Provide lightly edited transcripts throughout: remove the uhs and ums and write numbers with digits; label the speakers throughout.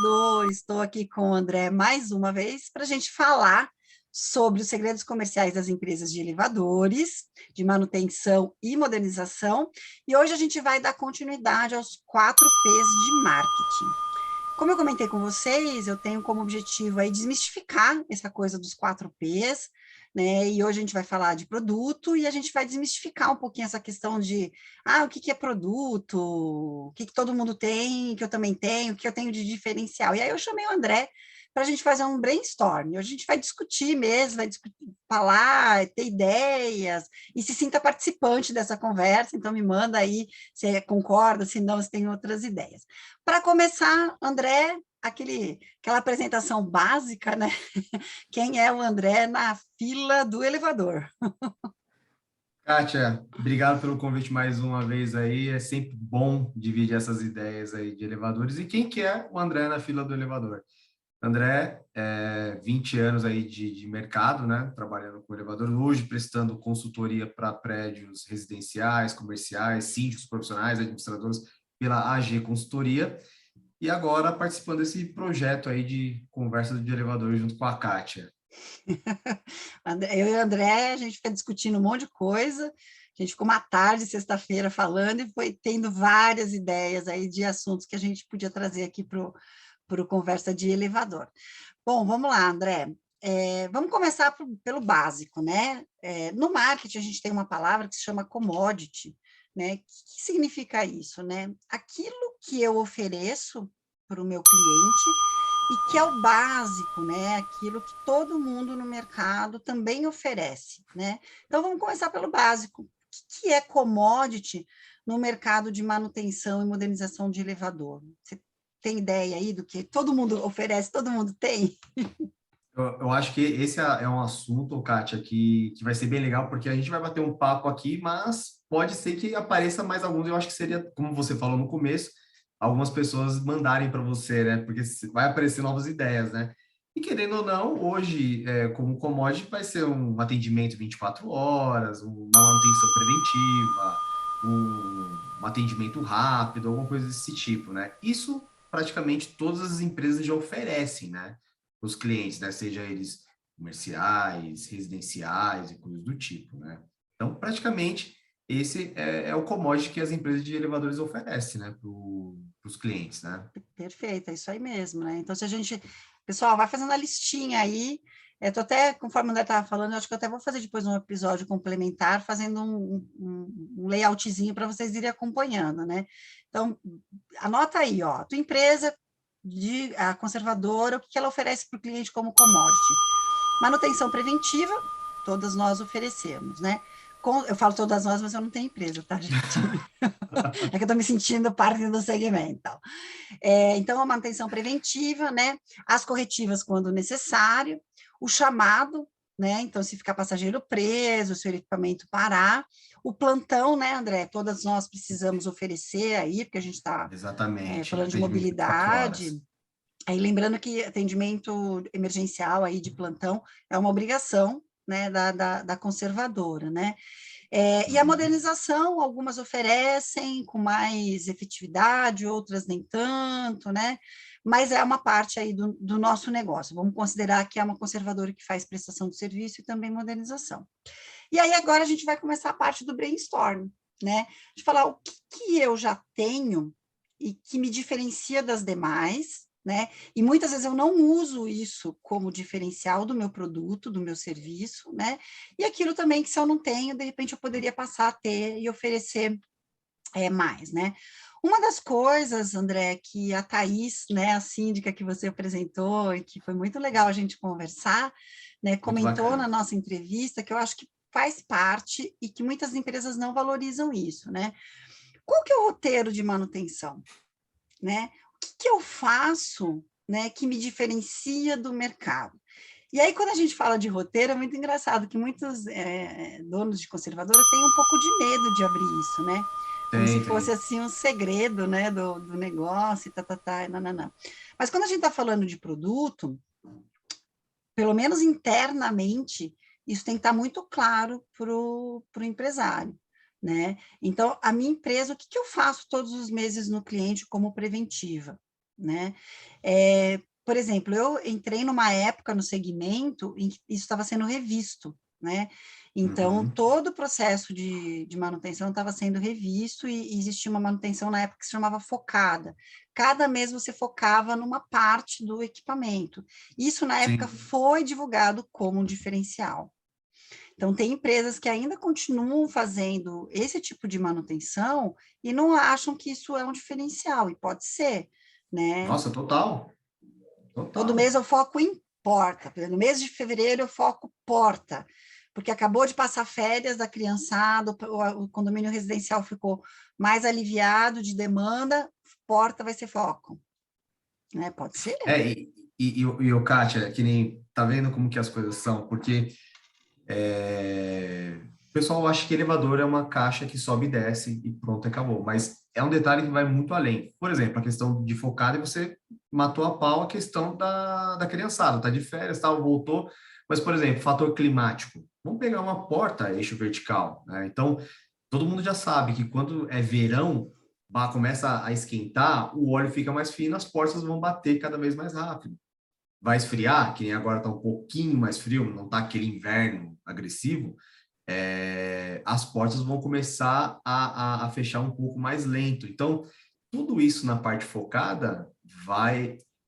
Speaker 1: elevador, estou aqui com o André mais uma vez para a gente falar sobre os segredos comerciais das empresas de elevadores, de manutenção e modernização, e hoje a gente vai dar continuidade aos 4Ps de marketing. Como eu comentei com vocês, eu tenho como objetivo aí desmistificar essa coisa dos 4Ps, né? E hoje a gente vai falar de produto e a gente vai desmistificar um pouquinho essa questão de o que é produto, o que todo mundo tem, que eu também tenho, o que eu tenho de diferencial. E aí eu chamei o André para a gente fazer um brainstorm. Hoje a gente vai discutir mesmo, vai discutir, falar, ter ideias, e se sinta participante dessa conversa, então me manda aí se concorda, se não, se tem outras ideias. Para começar, André, aquela apresentação básica, né? Quem é o André na fila do elevador?
Speaker 2: Kátia, obrigado pelo convite mais uma vez aí. É sempre bom dividir essas ideias aí de elevadores. E quem que é o André na fila do elevador? André, 20 anos aí de mercado, né? Trabalhando com elevador, hoje prestando consultoria para prédios residenciais, comerciais, síndicos profissionais, administradores pela AG Consultoria. E agora participando desse projeto aí de conversa de elevador junto com a Kátia.
Speaker 1: Eu e o André, a gente fica discutindo um monte de coisa, a gente ficou uma tarde, sexta-feira, falando e foi tendo várias ideias aí de assuntos que a gente podia trazer aqui para o Conversa de Elevador. Bom, vamos lá, André. Vamos começar pelo básico, né? No marketing, a gente tem uma palavra que se chama commodity, né? O que significa isso, né? Aquilo que eu ofereço para o meu cliente e que é o básico, né? Aquilo que todo mundo no mercado também oferece, né? Então, vamos começar pelo básico. O que é commodity no mercado de manutenção e modernização de elevador? Você tem ideia aí do que todo mundo oferece, todo mundo tem?
Speaker 2: Eu acho que esse é um assunto, Kátia, que vai ser bem legal, porque a gente vai bater um papo aqui, mas pode ser que apareça mais alguns. Eu acho que seria, como você falou no começo, algumas pessoas mandarem para você, né? Porque vai aparecer novas ideias, né? E querendo ou não, hoje, como commodity, vai ser um atendimento 24 horas, uma manutenção preventiva, um atendimento rápido, alguma coisa desse tipo, né? Isso praticamente todas as empresas já oferecem, né? Os clientes, né? Seja eles comerciais, residenciais e coisas do tipo, né? Então, praticamente, esse é o commodity que as empresas de elevadores oferecem, né? Para os clientes, né?
Speaker 1: Perfeito, é isso aí mesmo, né? Então, se a gente... Pessoal, vai fazendo a listinha aí. Tô até, conforme o André estava falando, eu acho que eu até vou fazer depois um episódio complementar, fazendo um layoutzinho para vocês irem acompanhando, né? Então, anota aí, ó, tua empresa a conservadora, o que ela oferece para o cliente como commodity? Manutenção preventiva, todas nós oferecemos, né? Eu falo todas nós, mas eu não tenho empresa, tá, gente? É que eu estou me sentindo parte do segmento. Então, a manutenção preventiva, né? As corretivas quando necessário, o chamado, né? Então, se ficar passageiro preso, se o equipamento parar, o plantão, né, André? Todas nós precisamos oferecer aí, porque a gente está
Speaker 2: Exatamente.
Speaker 1: falando de
Speaker 2: Atendimento 24
Speaker 1: mobilidade.
Speaker 2: horas.
Speaker 1: Aí, lembrando que atendimento emergencial aí de plantão é uma obrigação, né, da conservadora, né? E a
Speaker 2: Uhum.
Speaker 1: modernização, algumas oferecem com mais efetividade, outras nem tanto, né? Mas é uma parte aí do nosso negócio. Vamos considerar que é uma conservadora que faz prestação de serviço e também modernização. E aí agora a gente vai começar a parte do brainstorm, né? De falar o que eu já tenho e que me diferencia das demais, né? E muitas vezes eu não uso isso como diferencial do meu produto, do meu serviço, né? E aquilo também que se eu não tenho, de repente eu poderia passar a ter e oferecer mais, né? Uma das coisas, André, que a Thaís, né, a síndica que você apresentou e que foi muito legal a gente conversar, né,
Speaker 2: Muito
Speaker 1: comentou na
Speaker 2: bacana.
Speaker 1: nossa entrevista que eu acho que faz parte e que muitas empresas não valorizam isso, né? Qual que é o roteiro de manutenção, né? O que eu faço, né, que me diferencia do mercado? E aí, quando a gente fala de roteiro, é muito engraçado que muitos donos de conservadora têm um pouco de medo de abrir isso, né? Como se
Speaker 2: Tem,
Speaker 1: fosse,
Speaker 2: tem.
Speaker 1: assim, um segredo, né, do negócio, e nananã. Mas quando a gente está falando de produto, pelo menos internamente, isso tem que estar muito claro para o empresário, né? Então, a minha empresa, o que eu faço todos os meses no cliente como preventiva? né? Por exemplo, eu entrei numa época no segmento em que isso estava sendo revisto, né? Então,
Speaker 2: Uhum.
Speaker 1: todo o processo de manutenção estava sendo revisto e existia uma manutenção na época que se chamava focada. Cada mês você focava numa parte do equipamento. Isso, na época,
Speaker 2: Sim.
Speaker 1: foi divulgado como um diferencial. Então, tem empresas que ainda continuam fazendo esse tipo de manutenção e não acham que isso é um diferencial, e pode ser, né?
Speaker 2: Nossa, total.
Speaker 1: Todo mês
Speaker 2: Total.
Speaker 1: eu foco em porta. No mês de fevereiro eu foco porta, porque acabou de passar férias da criançada, o condomínio residencial ficou mais aliviado de demanda, porta vai ser foco, né? Pode ser.
Speaker 2: O Kátia, que nem tá vendo como que as coisas são, porque o pessoal acha que elevador é uma caixa que sobe e desce e pronto, acabou. Mas é um detalhe que vai muito além. Por exemplo, a questão de focada e você matou a pau a questão da criançada, tá de férias, tal, voltou. Mas, por exemplo, fator climático. Vamos pegar uma porta eixo vertical, né? Então, todo mundo já sabe que quando é verão, começa a esquentar, o óleo fica mais fino, as portas vão bater cada vez mais rápido. Vai esfriar, que nem agora está um pouquinho mais frio, não está aquele inverno agressivo, as portas vão começar a fechar um pouco mais lento. Então, tudo isso na parte focada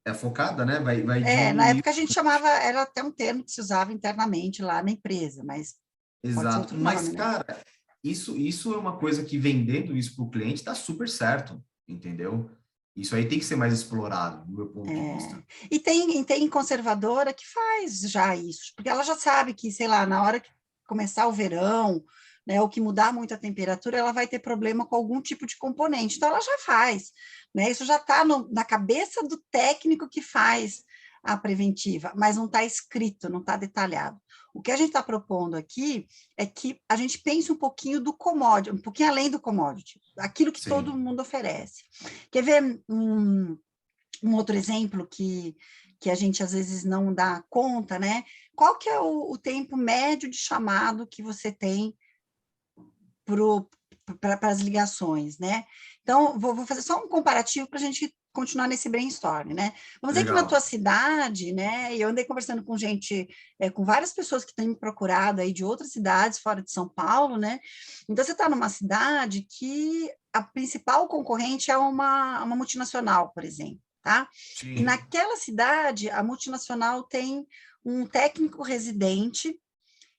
Speaker 2: é focada, né? Vai
Speaker 1: Na
Speaker 2: diminuir.
Speaker 1: época a gente chamava, era até um termo que se usava internamente lá na empresa, mas pode ser
Speaker 2: Exato.
Speaker 1: outro
Speaker 2: Mas,
Speaker 1: nome, né?
Speaker 2: cara, isso é uma coisa que vendendo isso para o cliente está super certo, entendeu? Isso aí tem que ser mais explorado, do meu ponto de vista.
Speaker 1: E tem conservadora que faz já isso, porque ela já sabe que, sei lá, na hora que começar o verão, né, ou que mudar muito a temperatura, ela vai ter problema com algum tipo de componente. Então, ela já faz, né? Isso já está na cabeça do técnico que faz a preventiva, mas não está escrito, não está detalhado. O que a gente está propondo aqui é que a gente pense um pouquinho do commodity, um pouquinho além do commodity, aquilo que todo
Speaker 2: Sim,
Speaker 1: mundo oferece. Quer ver um outro exemplo que a gente às vezes não dá conta, né? Qual que é o tempo médio de chamado que você tem para as ligações, né? Então, vou fazer só um comparativo para a gente continuar nesse brainstorm, né? Vamos dizer que na tua
Speaker 2: legal.
Speaker 1: cidade, né? E eu andei conversando com gente, com várias pessoas que têm me procurado aí de outras cidades fora de São Paulo, né? Então, você está numa cidade que a principal concorrente é uma multinacional, por exemplo, tá? E
Speaker 2: Sim.
Speaker 1: naquela cidade, a multinacional tem um técnico residente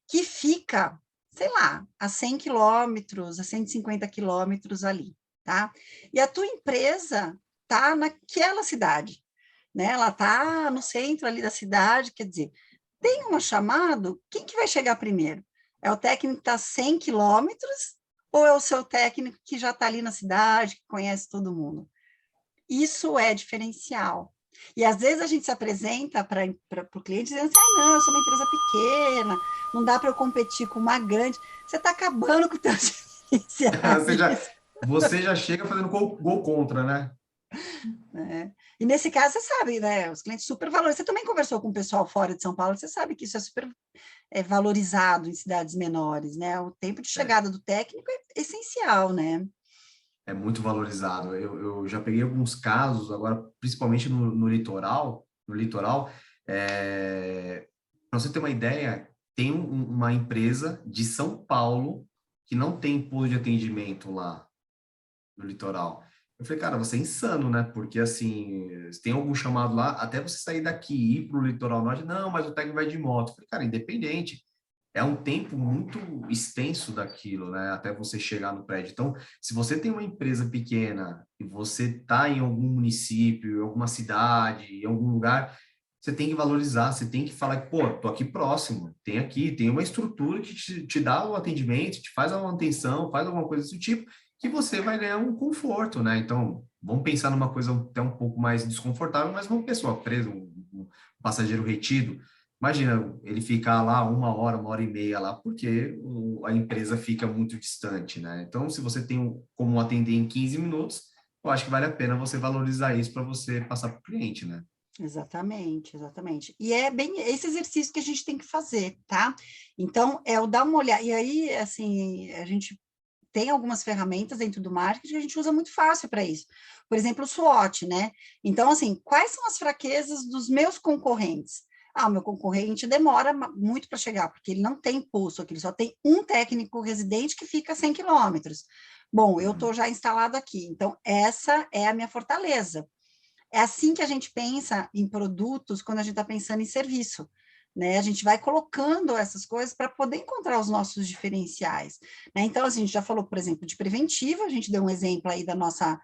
Speaker 1: que fica, sei lá, a 100 quilômetros, a 150 quilômetros ali, tá? E a tua empresa tá naquela cidade, né? Ela tá no centro ali da cidade, quer dizer, tem um chamado, quem que vai chegar primeiro? É o técnico que está a 100 quilômetros ou é o seu técnico que já está ali na cidade, que conhece todo mundo? Isso é diferencial. E às vezes a gente se apresenta para o cliente dizendo assim: ah, não, eu sou uma empresa pequena, não dá para eu competir com uma grande. Você está acabando com os teus
Speaker 2: Você já,
Speaker 1: diferenciais.
Speaker 2: você já chega fazendo gol contra, né?
Speaker 1: Né? E nesse caso, você sabe, né? Os clientes super valorizam. Você também conversou com o pessoal fora de São Paulo, você sabe que isso é super valorizado em cidades menores, né? O tempo de
Speaker 2: É,
Speaker 1: chegada do técnico é essencial, né?
Speaker 2: é muito valorizado. Eu já peguei alguns casos, agora, principalmente no litoral, para você ter uma ideia, tem uma empresa de São Paulo que não tem posto de atendimento lá no litoral. Eu falei, cara, você é insano, né? Porque assim, se tem algum chamado lá, até você sair daqui e ir para o litoral norte, não, mas o técnico vai de moto. Eu falei, cara, independente. É um tempo muito extenso daquilo, né? Até você chegar no prédio. Então, se você tem uma empresa pequena e você está em algum município, em alguma cidade, em algum lugar, você tem que valorizar, você tem que falar que, pô, tô aqui próximo, tem uma estrutura que te dá o atendimento, te faz a manutenção, faz alguma coisa desse tipo, que você vai ganhar um conforto, né? Então, vamos pensar numa coisa até um pouco mais desconfortável, mas uma pessoa presa, um passageiro retido, imagina ele ficar lá uma hora e meia lá, porque a empresa fica muito distante, né? Então, se você tem como atender em 15 minutos, eu acho que vale a pena você valorizar isso para você passar para o cliente, né?
Speaker 1: Exatamente, exatamente. E é bem esse exercício que a gente tem que fazer, tá? Então, é o dar uma olhada. E aí, assim, a gente tem algumas ferramentas dentro do marketing que a gente usa muito fácil para isso. Por exemplo, o SWOT, né? Então, assim, quais são as fraquezas dos meus concorrentes? Ah, o meu concorrente demora muito para chegar, porque ele não tem posto aqui, ele só tem um técnico residente que fica a 100 quilômetros. Bom, eu estou já instalado aqui, então essa é a minha fortaleza. É assim que a gente pensa em produtos quando a gente está pensando em serviço, né? A gente vai colocando essas coisas para poder encontrar os nossos diferenciais, né? Então, assim, a gente já falou, por exemplo, de preventiva, a gente deu um exemplo aí da nossa...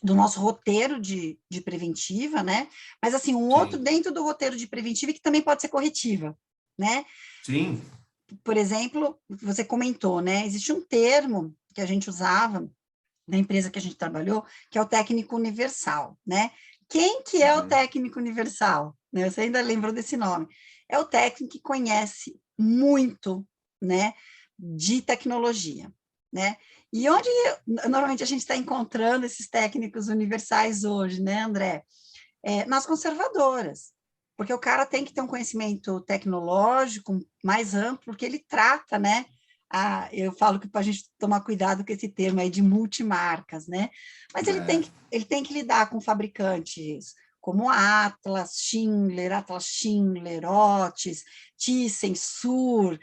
Speaker 1: do nosso roteiro de preventiva, né? Mas, assim, um outro
Speaker 2: Sim.
Speaker 1: dentro do roteiro de preventiva que também pode ser corretiva, né?
Speaker 2: Sim.
Speaker 1: Por exemplo, você comentou, né? Existe um termo que a gente usava na empresa que a gente trabalhou, que é o técnico universal, né? Quem que é o
Speaker 2: Uhum.
Speaker 1: técnico universal? Né? Você ainda lembrou desse nome? É o técnico que conhece muito, né, de tecnologia, né? E onde normalmente a gente está encontrando esses técnicos universais hoje, né, André? Nas conservadoras, porque o cara tem que ter um conhecimento tecnológico mais amplo, porque ele trata, né? Eu falo que para a gente tomar cuidado com esse termo aí de multimarcas, né? Mas
Speaker 2: É,
Speaker 1: ele tem que lidar com fabricantes como Atlas Schindler, Otis, Thyssen-Sur,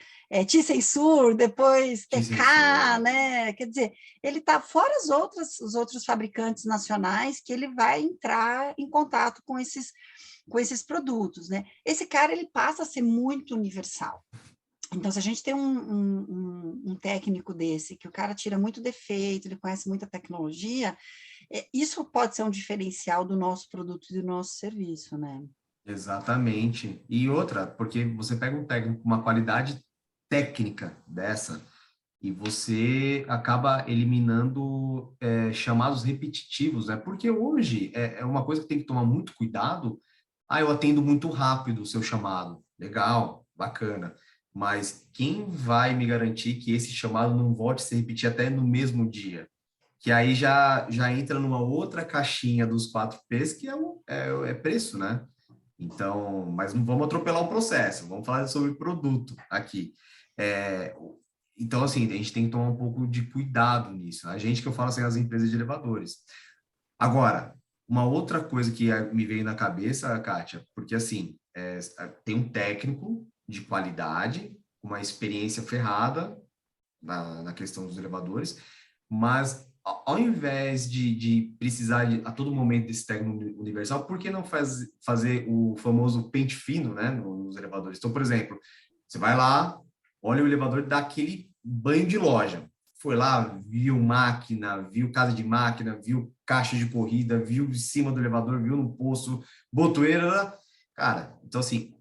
Speaker 1: depois
Speaker 2: te
Speaker 1: TK,
Speaker 2: censura.
Speaker 1: né? Quer dizer, ele está fora os outros fabricantes nacionais que ele vai entrar em contato com esses produtos, né? Esse cara, ele passa a ser muito universal. Então, se a gente tem um técnico desse, que o cara tira muito defeito, ele conhece muita tecnologia, isso pode ser um diferencial do nosso produto e do nosso serviço, né?
Speaker 2: Exatamente. E outra, porque você pega um técnico com uma qualidade técnica dessa e você acaba eliminando chamados repetitivos, né? Porque hoje é uma coisa que tem que tomar muito cuidado. Ah, eu atendo muito rápido o seu chamado. Legal, bacana. Mas quem vai me garantir que esse chamado não volte a se repetir até no mesmo dia? Que aí já entra numa outra caixinha dos 4Ps, que é preço, né? Então, mas não vamos atropelar o processo, vamos falar sobre produto aqui. É, então, assim, a gente tem que tomar um pouco de cuidado nisso. A gente que eu falo assim, as empresas de elevadores. Agora, uma outra coisa que me veio na cabeça, Kátia, porque assim, tem um técnico de qualidade, uma experiência ferrada na questão dos elevadores, mas ao invés de precisar a todo momento desse técnico universal, por que não fazer o famoso pente fino, né, nos elevadores? Então, por exemplo, você vai lá, olha o elevador, dá aquele banho de loja. Foi lá, viu máquina, viu casa de máquina, viu caixa de corrida, viu em cima do elevador, viu no poço, botoeira. Cara, então assim,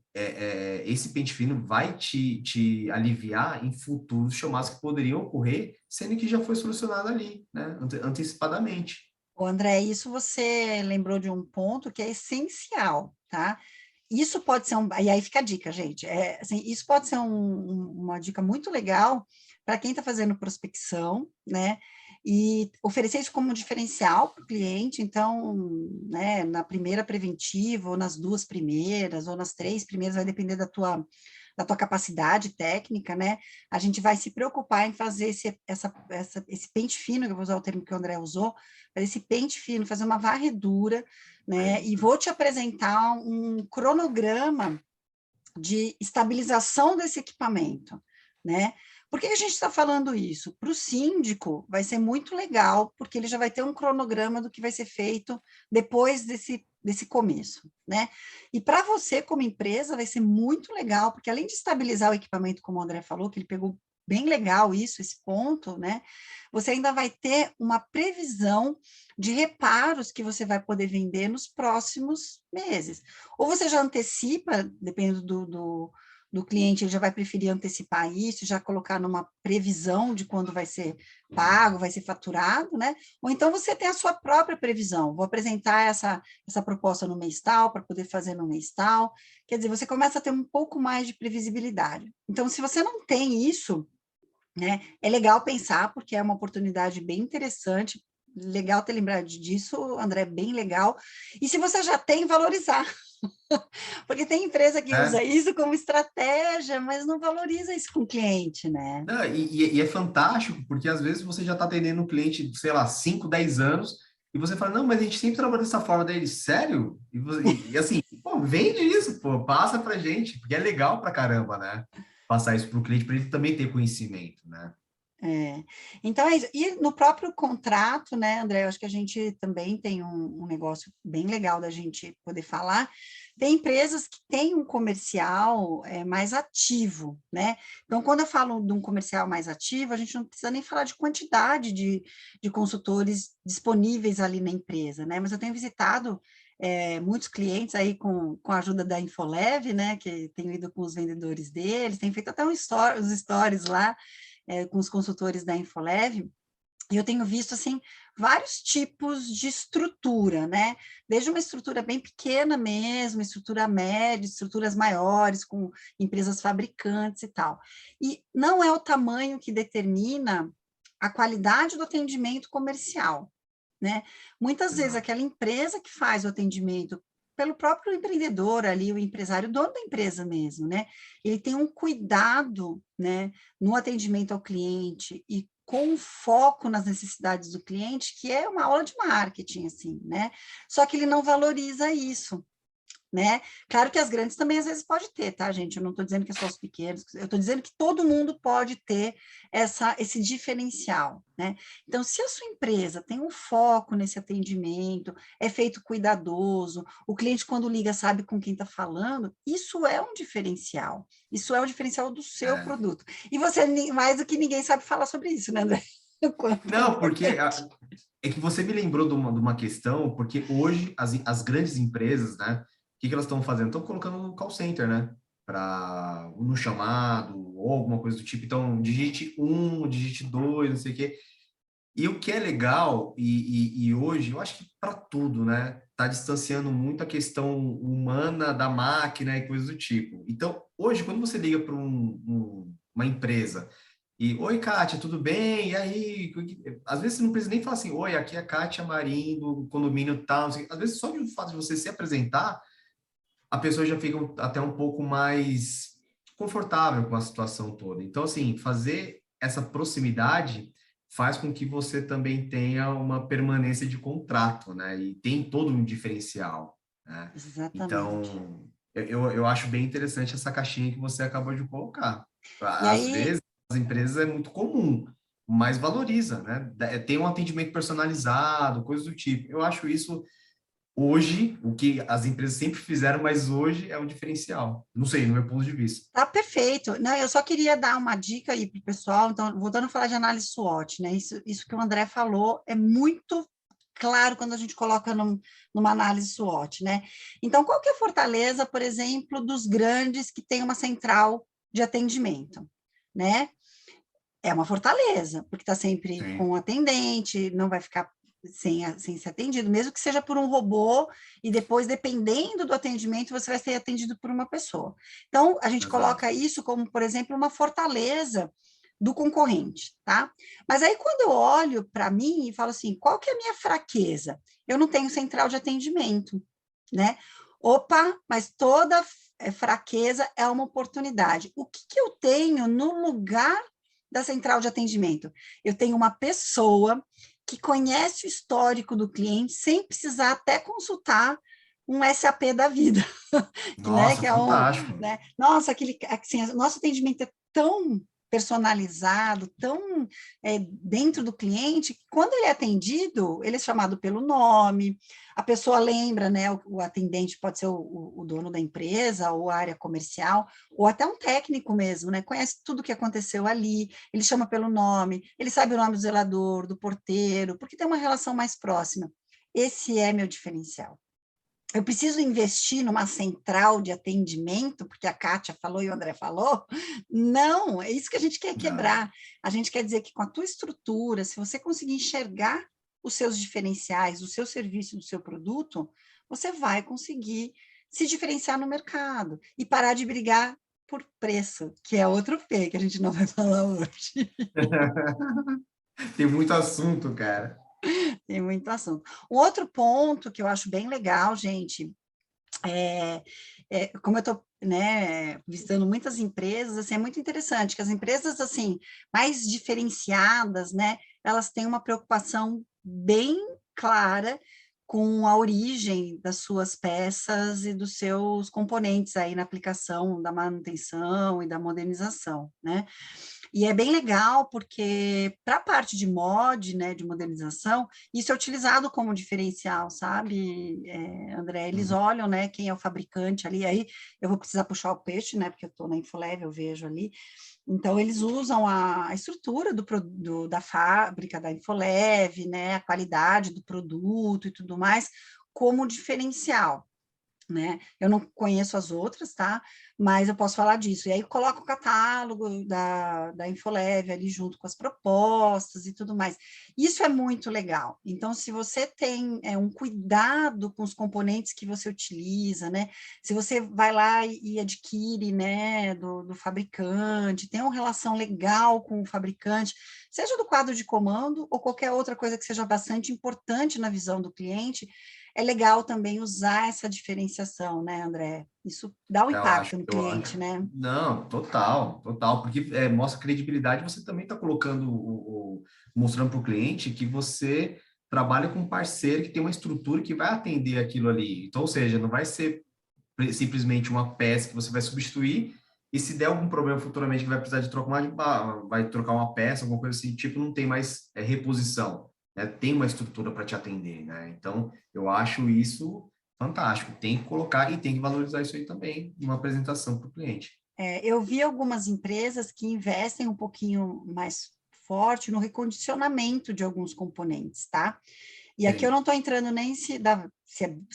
Speaker 2: esse pente fino vai te aliviar em futuros chamados que poderiam ocorrer, sendo que já foi solucionado ali, né, antecipadamente.
Speaker 1: Ô, André, isso você lembrou de um ponto que é essencial, tá? Isso pode ser e aí fica a dica, gente. Assim, isso pode ser uma dica muito legal para quem está fazendo prospecção, né? E oferecer isso como um diferencial para o cliente. Então, né, na primeira preventiva, ou nas duas primeiras, ou nas três primeiras, vai depender da tua capacidade técnica, né? A gente vai se preocupar em fazer esse pente fino, que eu vou usar o termo que o André usou, fazer esse pente fino, fazer uma varredura, né? E vou te apresentar um cronograma de estabilização desse equipamento, né? Por que a gente está falando isso? Para o síndico vai ser muito legal, porque ele já vai ter um cronograma do que vai ser feito depois desse começo, né? E para você, como empresa, vai ser muito legal, porque além de estabilizar o equipamento, como o André falou, que ele pegou bem legal isso, esse ponto, né? Você ainda vai ter uma previsão de reparos que você vai poder vender nos próximos meses. Ou você já antecipa, dependendo do cliente, ele já vai preferir antecipar isso, já colocar numa previsão de quando vai ser pago, vai ser faturado, né? Ou então você tem a sua própria previsão. Vou apresentar essa proposta no mês tal, para poder fazer no mês tal. Quer dizer, você começa a ter um pouco mais de previsibilidade. Então, se você não tem isso, né, é legal pensar, porque é uma oportunidade bem interessante. Legal ter lembrado disso, André, bem legal. E se você já tem, valorizar. Porque tem empresa que
Speaker 2: né?
Speaker 1: usa isso como estratégia, mas não valoriza isso com o cliente, né?
Speaker 2: Não, e é fantástico, porque às vezes você já está atendendo um cliente, sei lá, 5 10 anos, e você fala, não, mas a gente sempre trabalha dessa forma dele, sério? E assim, pô, vende isso, pô, passa pra gente, porque é legal pra caramba, né? Passar isso pro cliente, para ele também ter conhecimento, né?
Speaker 1: É. Então, é isso. E no próprio contrato, né, André, eu acho que a gente também tem um negócio bem legal da gente poder falar. Tem empresas que têm um comercial mais ativo, né? Então, quando eu falo de um comercial mais ativo, a gente não precisa nem falar de quantidade de consultores disponíveis ali na empresa, né? Mas eu tenho visitado muitos clientes aí com a ajuda da Infolev, né? Que tenho ido com os vendedores deles, tem feito até os stories lá com os consultores da Infolev, e eu tenho visto, assim, vários tipos de estrutura, né? Desde uma estrutura bem pequena mesmo, estrutura média, estruturas maiores, com empresas fabricantes e tal. E não é o tamanho que determina a qualidade do atendimento comercial, né? Muitas vezes
Speaker 2: Exato.
Speaker 1: aquela empresa que faz o atendimento pelo próprio empreendedor ali, o empresário, o dono da empresa mesmo, né? Ele tem um cuidado, né, no atendimento ao cliente e com foco nas necessidades do cliente, que é uma aula de marketing, assim, né? Só que ele não valoriza isso, né? Claro que as grandes também às vezes pode ter, tá, gente? Eu não estou dizendo que é só os pequenos, eu estou dizendo que todo mundo pode ter esse diferencial, né? Então, se a sua empresa tem um foco nesse atendimento, é feito cuidadoso, o cliente, quando liga, sabe com quem está falando, isso é um diferencial. Isso é um diferencial do seu
Speaker 2: É.
Speaker 1: produto. E você, mais do que ninguém, sabe falar sobre isso, né, André? O quanto é
Speaker 2: Não, porque
Speaker 1: importante.
Speaker 2: é que você me lembrou de uma questão, porque hoje as grandes empresas, né, o que, que elas estão fazendo? Estão colocando no call center, né? Para no chamado ou alguma coisa do tipo. Então, digite um, digite dois, não sei o quê. E o que é legal, e hoje, eu acho que para tudo, né? Está distanciando muito a questão humana da máquina e coisas do tipo. Então, hoje, quando você liga para uma empresa e, oi, Kátia, tudo bem? E aí? Às vezes você não precisa nem falar assim, oi, aqui é a Kátia Marim, do condomínio tal. Não sei o quê. Às vezes, só de fato de você se apresentar, a pessoa já fica até um pouco mais confortável com a situação toda. Então, assim, fazer essa proximidade faz com que você também tenha uma permanência de contrato, né? E tem todo um diferencial, né?
Speaker 1: Exatamente.
Speaker 2: Então, eu acho bem interessante essa caixinha que você acabou de colocar.
Speaker 1: E
Speaker 2: Às
Speaker 1: aí,
Speaker 2: vezes, as empresas é muito comum, mas valoriza, né? Tem um atendimento personalizado, coisas do tipo. Eu acho isso hoje, o que as empresas sempre fizeram, mas hoje é um diferencial. Não sei, no meu ponto de vista.
Speaker 1: tá perfeito. Não, eu só queria dar uma dica aí para o pessoal. Então, voltando a falar de análise SWOT, né? Isso que o André falou é muito claro quando a gente coloca numa análise SWOT, né? Então, qual que é a fortaleza, por exemplo, dos grandes que têm uma central de atendimento, né? É uma fortaleza, porque está sempre com
Speaker 2: Sim,
Speaker 1: o atendente, não vai ficar sem ser atendido, mesmo que seja por um robô, e depois, dependendo do atendimento, você vai ser atendido por uma pessoa. Então, a gente
Speaker 2: exato.
Speaker 1: coloca isso como, por exemplo, uma fortaleza do concorrente, tá? Mas aí, quando eu olho para mim e falo assim, qual que é a minha fraqueza? Eu não tenho central de atendimento, né? Opa, mas toda fraqueza é uma oportunidade. O que que eu tenho no lugar da central de atendimento? Eu tenho uma pessoa que conhece o histórico do cliente sem precisar até consultar um SAP da vida, que, né,
Speaker 2: Nossa,
Speaker 1: que é um,
Speaker 2: fantástico.
Speaker 1: né, nossa, assim, nosso atendimento é tão personalizado, tão dentro do cliente, que quando ele é atendido, ele é chamado pelo nome, a pessoa lembra, né, o atendente pode ser o dono da empresa, ou a área comercial, ou até um técnico mesmo, né, conhece tudo o que aconteceu ali, ele chama pelo nome, ele sabe o nome do zelador, do porteiro, porque tem uma relação mais próxima. Esse é meu diferencial. Eu preciso investir numa central de atendimento, porque a Kátia falou e o André falou? Não, é isso que a gente quer
Speaker 2: Não,
Speaker 1: quebrar. A gente quer dizer que com a tua estrutura, se você conseguir enxergar os seus diferenciais, o seu serviço, do seu produto, você vai conseguir se diferenciar no mercado e parar de brigar por preço, que é outro P que a gente não vai falar hoje.
Speaker 2: tem muito assunto, cara.
Speaker 1: Tem muito assunto. Um outro ponto que eu acho bem legal, gente, Como eu estou, né, visitando muitas empresas, assim, é muito interessante que as empresas assim mais diferenciadas, né, elas têm uma preocupação bem clara com a origem das suas peças e dos seus componentes aí na aplicação da manutenção e da modernização, né? E é bem legal porque para a parte de mod, né, de modernização, isso é utilizado como diferencial, sabe, André? Eles
Speaker 2: Uhum.
Speaker 1: olham, né, quem é o fabricante ali, aí eu vou precisar puxar o peixe, né, porque eu estou na Infolev, eu vejo ali. Então, eles usam a estrutura da fábrica, da Infolev, né, a qualidade do produto e tudo mais, como diferencial, né? Eu não conheço as outras, tá? Mas eu posso falar disso. E aí coloca o catálogo da Infolev ali junto com as propostas e tudo mais. Isso é muito legal. Então, se você tem um cuidado com os componentes que você utiliza, né? Se você vai lá e adquire, né, do fabricante, tem uma relação legal com o fabricante, seja do quadro de comando ou qualquer outra coisa que seja bastante importante na visão do cliente, é legal também usar essa diferenciação, né, André? Isso dá um impacto no
Speaker 2: Eu acho.
Speaker 1: cliente, né?
Speaker 2: Não, total, total, porque mostra credibilidade, você também está colocando, mostrando para o cliente que você trabalha com um parceiro que tem uma estrutura que vai atender aquilo ali. Então, ou seja, não vai ser simplesmente uma peça que você vai substituir, e se der algum problema futuramente que vai precisar de trocar vai trocar uma peça, alguma coisa assim, tipo, não tem mais reposição, né? Tem uma estrutura para te atender, né? Então, eu acho isso fantástico. Tem que colocar e tem que valorizar isso aí também numa apresentação para o cliente.
Speaker 1: Eu vi algumas empresas que investem um pouquinho mais forte no recondicionamento de alguns componentes, tá? E aqui eu não
Speaker 2: Sim.
Speaker 1: estou entrando nem se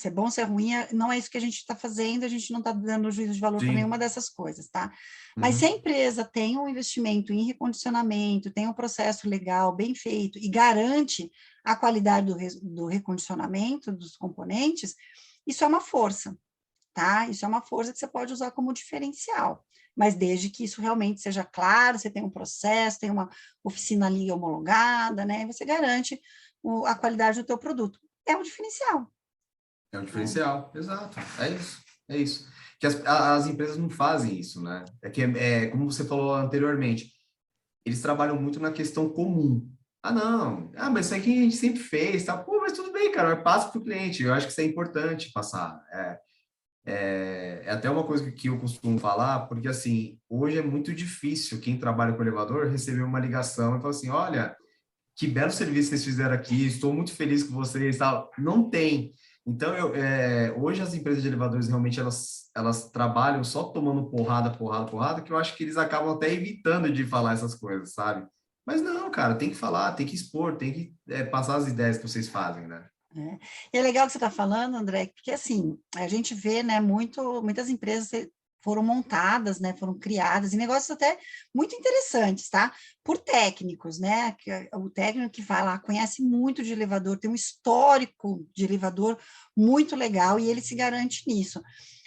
Speaker 1: é bom, se é ruim, não é isso que a gente está fazendo, a gente não está dando juízo de valor para nenhuma
Speaker 2: Sim.
Speaker 1: dessas coisas, tá? Mas se a
Speaker 2: Uhum.
Speaker 1: empresa tem um investimento em recondicionamento, tem um processo legal bem feito e garante a qualidade do recondicionamento dos componentes, isso é uma força, tá? Isso é uma força que você pode usar como diferencial, mas desde que isso realmente seja claro, você tem um processo, tem uma oficina ali homologada, né? Você garante a qualidade do teu produto. É um diferencial,
Speaker 2: É um
Speaker 1: né?
Speaker 2: diferencial, exato. É isso, é isso. Que as empresas não fazem isso, né? É que, como você falou anteriormente, eles trabalham muito na questão comum. Ah, não. Ah, mas isso aqui a gente sempre fez, tá? Pô, mas tudo bem, cara, passa para o cliente. Eu acho que isso é importante passar. É até uma coisa que eu costumo falar, porque assim, hoje é muito difícil quem trabalha com elevador receber uma ligação e falar assim, olha, que belo serviço vocês fizeram aqui, estou muito feliz com vocês, tal. Não tem. Então, hoje as empresas de elevadores realmente elas trabalham só tomando porrada, porrada, porrada, que eu acho que eles acabam até evitando de falar essas coisas, sabe? Mas não, cara, tem que falar, tem que expor, tem que passar as ideias que vocês fazem, né?
Speaker 1: É. E é legal que você está falando, André, porque assim, a gente vê, né, muitas empresas foram montadas, né, foram criadas, e negócios até muito interessantes, tá? Por técnicos, né? O técnico que vai lá conhece muito de elevador, tem um histórico de elevador muito legal, e ele se garante nisso.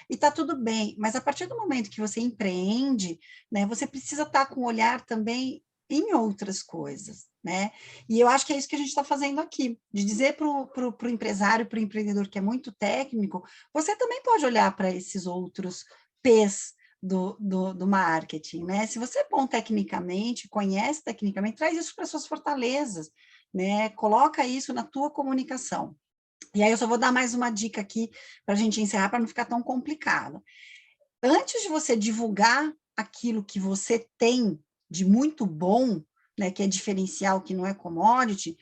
Speaker 1: E tá tudo bem, mas a partir do momento que você empreende, né, você precisa estar com o olhar também em outras coisas, né? E eu acho que é isso que a gente está fazendo aqui, de dizer para o empresário, para o empreendedor que é muito técnico, você também pode olhar para esses outros P's do marketing, né? Se você é bom tecnicamente, conhece tecnicamente, traz isso para suas fortalezas, né? Coloca isso na tua comunicação. E aí eu só vou dar mais uma dica aqui para a gente encerrar, para não ficar tão complicado. Antes de você divulgar aquilo que você tem de muito bom, né, que é diferencial, que não é commodity,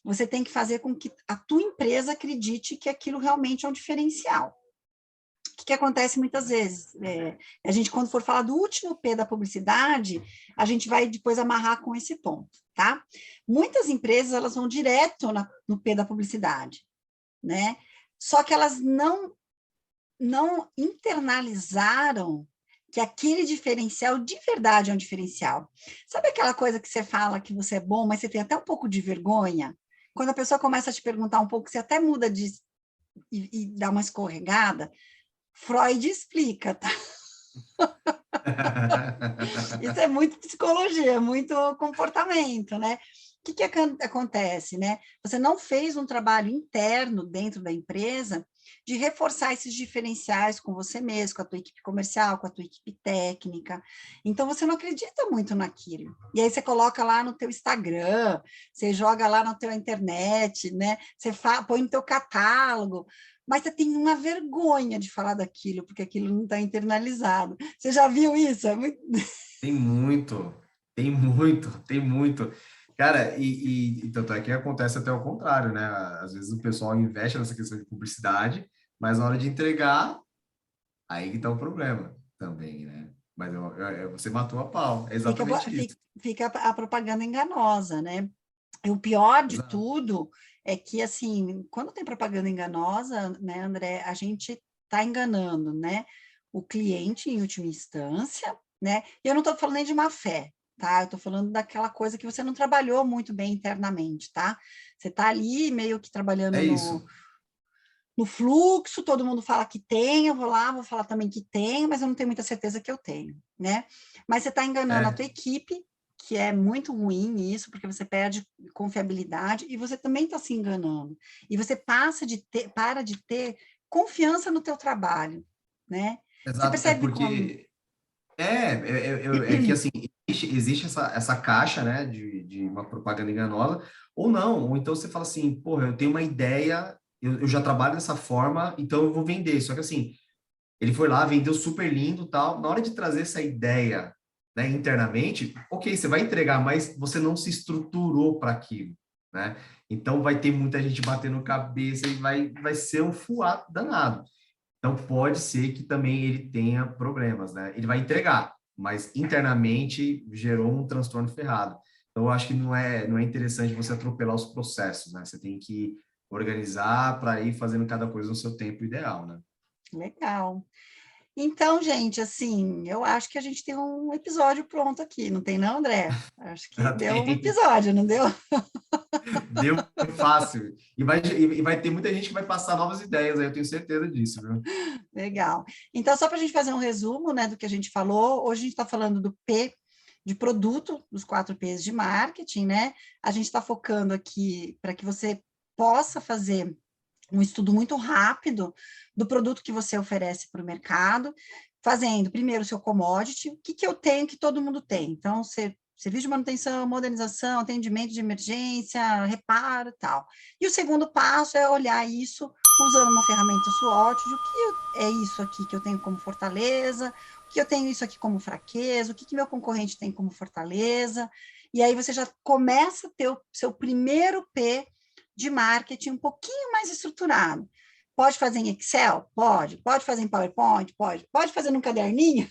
Speaker 1: você tem que fazer com que a tua empresa acredite que aquilo realmente é um diferencial. O que acontece muitas vezes? A gente, quando for falar do último P da publicidade, a gente vai depois amarrar com esse ponto, tá? Muitas empresas, elas vão direto no P da publicidade, né? Só que elas não internalizaram que aquele diferencial de verdade é um diferencial. Sabe aquela coisa que você fala que você é bom, mas você tem até um pouco de vergonha? Quando a pessoa começa a te perguntar um pouco, você até muda e dá uma escorregada. Freud explica, tá? Isso é muito psicologia, é muito comportamento, né? O que acontece, né? Você não fez um trabalho interno dentro da empresa de reforçar esses diferenciais com você mesmo, com a tua equipe comercial, com a tua equipe técnica. Então, você não acredita muito naquilo. E aí você coloca lá no teu Instagram, você joga lá na tua internet, né? Você põe no teu catálogo, mas você tem uma vergonha de falar daquilo, porque aquilo não está internalizado. Você já viu isso? É muito...
Speaker 2: Tem muito, tem muito, tem muito. Cara, e tanto é que acontece até o contrário, né? Às vezes o pessoal investe nessa questão de publicidade, mas na hora de entregar, aí que tá o problema também, né? Mas você matou a pau, é
Speaker 1: Fica,
Speaker 2: exatamente isso.
Speaker 1: fica a propaganda enganosa, né? E o pior de
Speaker 2: Exato.
Speaker 1: tudo é que, assim, quando tem propaganda enganosa, né, André, a gente está enganando, né? O cliente em última instância, né? E eu não estou falando nem de má fé, tá? Eu estou falando daquela coisa que você não trabalhou muito bem internamente, tá? Você está ali meio que trabalhando
Speaker 2: É isso.
Speaker 1: no fluxo, todo mundo fala que tem, eu vou lá, vou falar também que tem, mas eu não tenho muita certeza que eu tenho, né? Mas você está enganando a
Speaker 2: É,
Speaker 1: tua equipe, que é muito ruim isso, porque você perde confiabilidade e você também está se enganando. E você para de ter confiança no teu trabalho, né? Você
Speaker 2: exato. É
Speaker 1: percebe como...
Speaker 2: porque é que assim, existe essa caixa, né, de uma propaganda enganosa, ou não, ou então você fala assim, porra, eu tenho uma ideia, eu já trabalho dessa forma, então eu vou vender. Só que assim, ele foi lá, vendeu super lindo, tal. Na hora de trazer essa ideia, né, internamente, ok, você vai entregar, mas você não se estruturou para aquilo, né? Então vai ter muita gente batendo cabeça e vai ser um fuato danado. Então pode ser que também ele tenha problemas, né? Ele vai entregar, mas internamente gerou um transtorno ferrado. Então eu acho que não é interessante você atropelar os processos, né? Você tem que organizar para ir fazendo cada coisa no seu tempo ideal, né?
Speaker 1: Legal. Então, gente, assim, eu acho que a gente tem um episódio pronto aqui, não tem não, André? Acho que deu um
Speaker 2: Tem.
Speaker 1: episódio, não deu?
Speaker 2: Deu fácil. E vai ter muita gente que vai passar novas ideias, aí eu tenho certeza disso, viu?
Speaker 1: Legal. Então, só para a gente fazer um resumo, né, do que a gente falou, hoje a gente está falando do P de produto, dos 4 P's de marketing, né? A gente está focando aqui para que você possa fazer um estudo muito rápido do produto que você oferece para o mercado, fazendo primeiro o seu commodity, o que, que eu tenho que todo mundo tem. Então, serviço de manutenção, modernização, atendimento de emergência, reparo e tal. E o segundo passo é olhar isso usando uma ferramenta SWOT, de o que é isso aqui que eu tenho como fortaleza, o que eu tenho isso aqui como fraqueza, o que, que meu concorrente tem como fortaleza, e aí você já começa a ter o seu primeiro P de marketing um pouquinho mais estruturado. Pode fazer em Excel? Pode. Pode fazer em PowerPoint? Pode. Pode fazer num caderninho?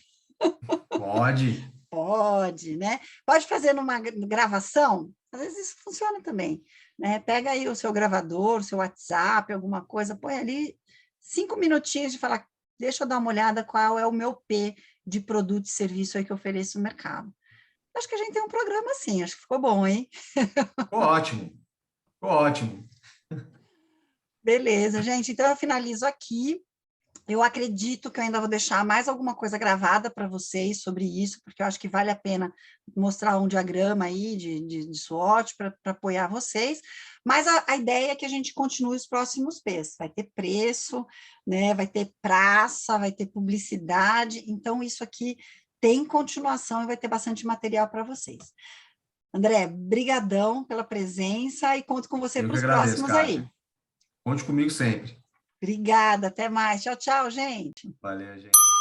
Speaker 2: Pode.
Speaker 1: Pode, né? Pode fazer numa gravação? Às vezes isso funciona também, né? Pega aí o seu gravador, o seu WhatsApp, alguma coisa, põe ali 5 minutinhos de falar, deixa eu dar uma olhada qual é o meu P de produto e serviço aí que eu ofereço no mercado. Acho que a gente tem um programa assim, acho que ficou bom, hein?
Speaker 2: Ficou ótimo. Ficou ótimo.
Speaker 1: Beleza, gente. Então eu finalizo aqui. Eu acredito que eu ainda vou deixar mais alguma coisa gravada para vocês sobre isso, porque eu acho que vale a pena mostrar um diagrama aí de SWOT para apoiar vocês, mas a ideia é que a gente continue os próximos P's. Vai ter preço, né? Vai ter praça, vai ter publicidade, então isso aqui tem continuação e vai ter bastante material para vocês. André, brigadão pela presença e conto com você
Speaker 2: Eu
Speaker 1: para
Speaker 2: que
Speaker 1: os
Speaker 2: agradeço,
Speaker 1: próximos aí.
Speaker 2: Kátia. Conte comigo sempre.
Speaker 1: Obrigada, até mais. Tchau, tchau, gente.
Speaker 2: Valeu, gente.